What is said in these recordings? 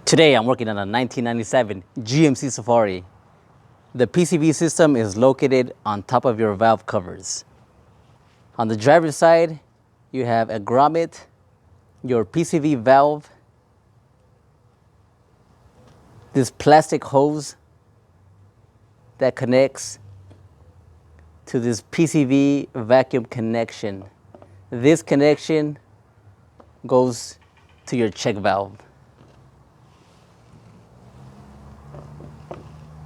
Today I'm working on a 1997 GMC Safari. The PCV system is located on top of your valve covers. On the driver's side, you have a grommet, your PCV valve, this plastic hose that connects to this PCV vacuum connection. This connection goes to your check valve.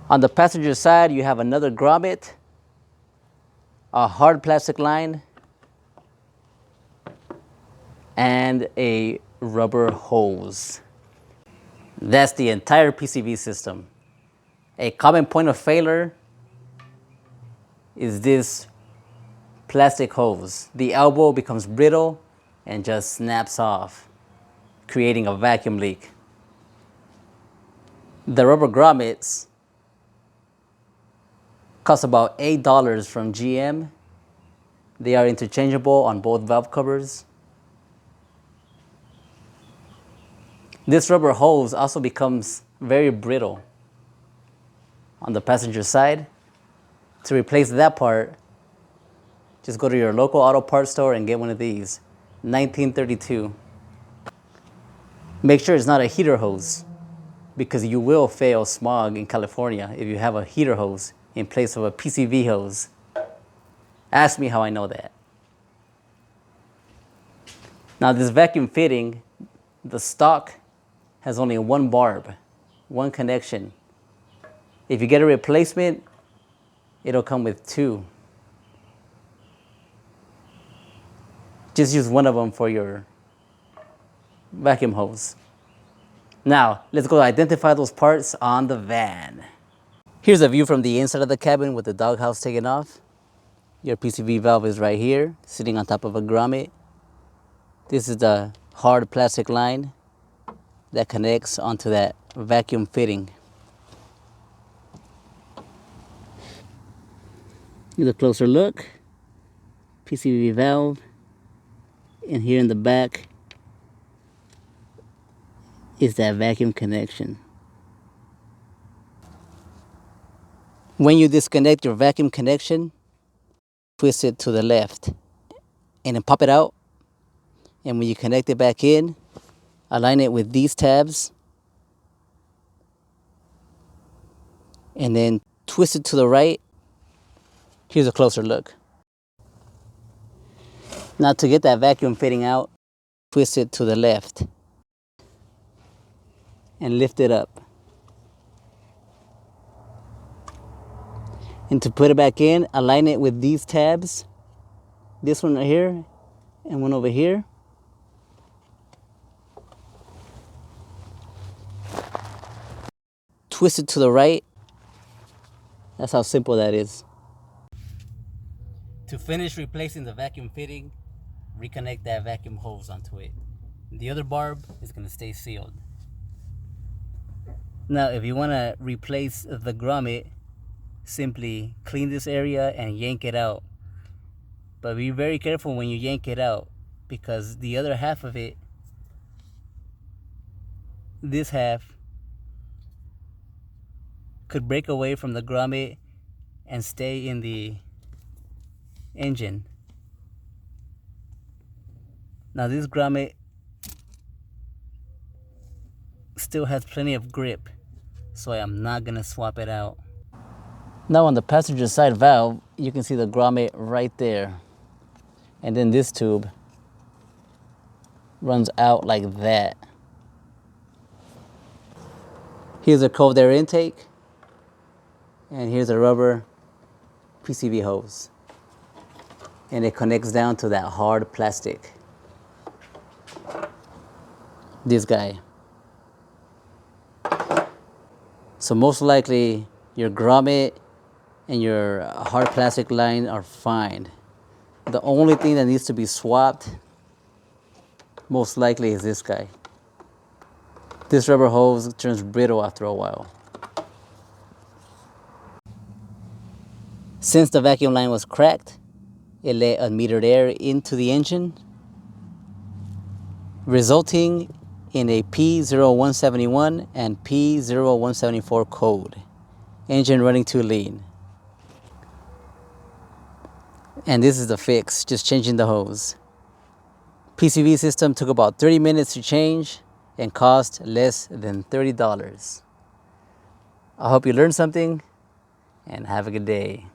On the passenger side, you have another grommet, a hard plastic line, and a rubber hose. That's the entire PCV system. A common point of failure is this plastic hose. The elbow becomes brittle and just snaps off, creating a vacuum leak. The rubber grommets cost about $8 from GM. They are interchangeable on both valve covers. This rubber hose also becomes very brittle on the passenger side. To replace that part, just go to your local auto parts store and get one of these. 1932. Make sure it's not a heater hose, because you will fail smog in California if you have a heater hose in place of a PCV hose. Ask me how I know that. Now this vacuum fitting, the stock has only one barb, one connection. If you get a replacement, it'll come with two. Just use one of them for your vacuum hose. Now, let's go identify those parts on the van. Here's a view from the inside of the cabin with the doghouse taken off. Your PCV valve is right here, sitting on top of a grommet. This is the hard plastic line that connects onto that vacuum fitting. Here's a closer look. PCV valve. And here in the back is that vacuum connection. When you disconnect your vacuum connection, twist it to the left and then pop it out. And when you connect it back in, align it with these tabs and then twist it to the right. Here's a closer look. Now to get that vacuum fitting out, twist it to the left and lift it up. And to put it back in, align it with these tabs. This one right here and one over here. Twist it to the right. That's how simple that is. To finish replacing the vacuum fitting, reconnect that vacuum hose onto it. The other barb is going to stay sealed. Now, if you want to replace the grommet, simply clean this area and yank it out. But be very careful when you yank it out, because the other half of it, this half, could break away from the grommet and stay in the engine. Now this grommet still has plenty of grip, so I am not going to swap it out. Now on the passenger side valve, you can see the grommet right there. And then this tube runs out like that. Here's a cold air intake. And here's a rubber PCV hose. And it connects down to that hard plastic. This guy. So most likely your grommet and your hard plastic line are fine. The only thing that needs to be swapped most likely is this guy. This rubber hose turns brittle after a while. Since the vacuum line was cracked, it let unmetered air into the engine, resulting in a P0171 and P0174 code. Engine running too lean. And this is the fix, just changing the hose. PCV system took about 30 minutes to change and cost less than $30. I hope you learned something and have a good day.